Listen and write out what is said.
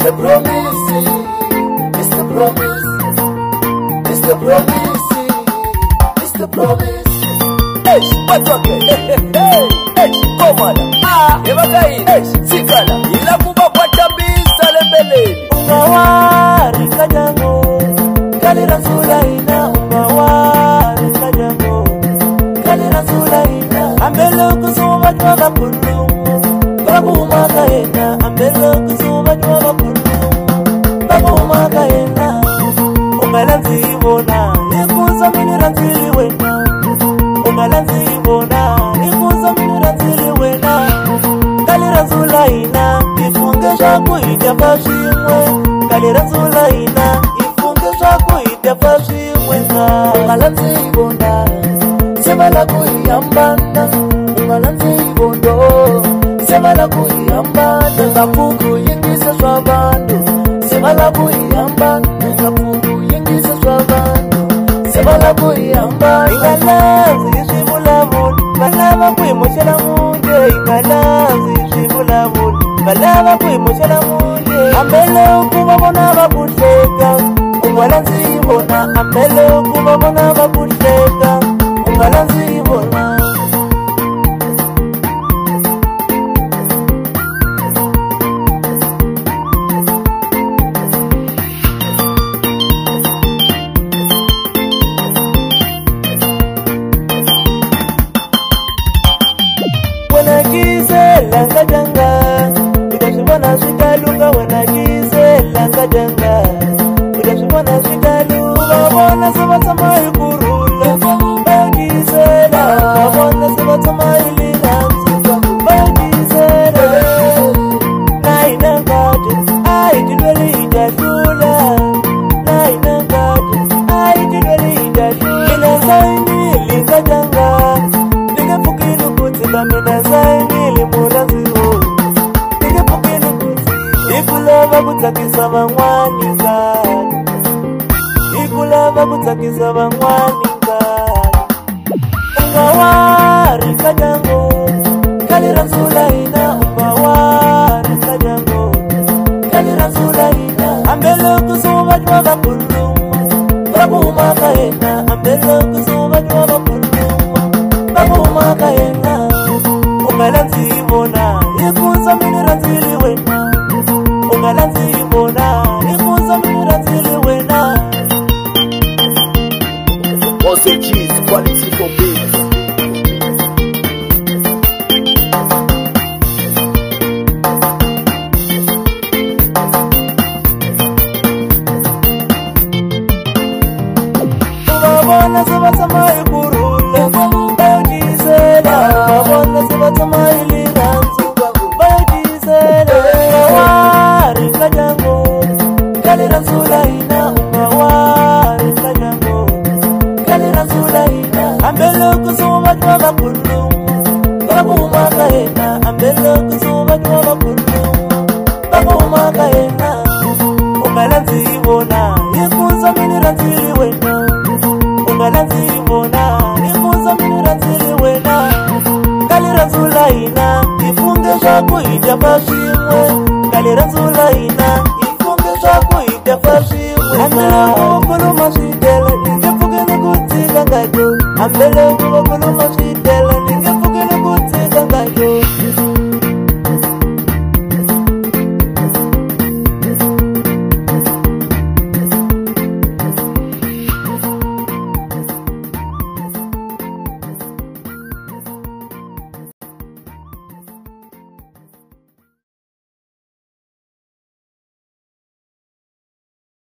the promise, it's the promise, it's the promise, it's the promise. Hey, what's okay? Hey, come on. Hey, sikala. Ila kuba kwa chambisa lembele. Ungawari kajango, kalira sulaina. Ungawari kajango, kalira sulaina. Ambele kusuma jwaga kulu, babu makaena. Ambele kusuma jwaga kulu, babu makaena. Ungalanzi ibona, nikuza miniranzili wena. Ungalanzi ibona, nikuza miniranzili wena. Kalira sulaina, ifunge shaku itafashimwe. Kalira sulaina, ifunge shaku itafashimwe. Ungalanzi ibona, semala kuiyambana. Ungalanzi ibondo, semala kuiyambana. Kapuku yingisa swabandu, semala kuiyambana. Kapuku yingisa swabandu, semala kuiyambana. Ingalazi ishibulabuli, balaba kuimushela munje. Ingalazi ishibulabuli, balaba kuimushela munje. Ambele ukubabona bakusheka, ungalanzi ibona. Ambele ukubabona bakusheka, ungalanzi ibona. Wanakizela ngajanga, udashibona shikaluka. Wanakizela ngajanga, udashibona shikaluka. Wabona sabatama ikurula, wanakizela. Wabona sabatama ililanzu, wanakizela. Naina ngaju, aitidwele idadula. Naina ngaju, aitidwele idadula. Ina saini lingajanga, nigefukinu kutika mina saini limuranziho. Nigefukinu kutika, ikulava kutakisa bangwani ngani. Ikulava kutakisa bangwani ngani. Ungawari kajango, kalira sulaina. Ungawari kajango, kalira sulaina. Ambele kusuma jwaga kulu, babu makaena. Ambele kusuma jwaga kulu, babu makaena. Ungalanzi ibona, ikuza miniranzili wena. Ungalanzi ibona, ikuza miniranzili wena. Ose cheese, quality for big. Ubabona sabatama ikurula, bayodizela. Ubabona sabatama iliranzu, bayodizela. Ungawari kajango, kalira sulaina. Ungawari kajango, kalira sulaina. Ambele kusuma jwaga kulu, babu makaena. Ambele kusuma jwaga kulu, babu makaena. Ungalanzi ibona, ikuza miniranzili wena. Ungalanzi ibona, ikuza miniranzili wena. Kalira sulaina, ifunge shaku itafashimwe. Kalira sulaina, ifunge shaku itafashimwe. Ambele ukulu mashidele, nigefukinu kutika ngaju. Ambele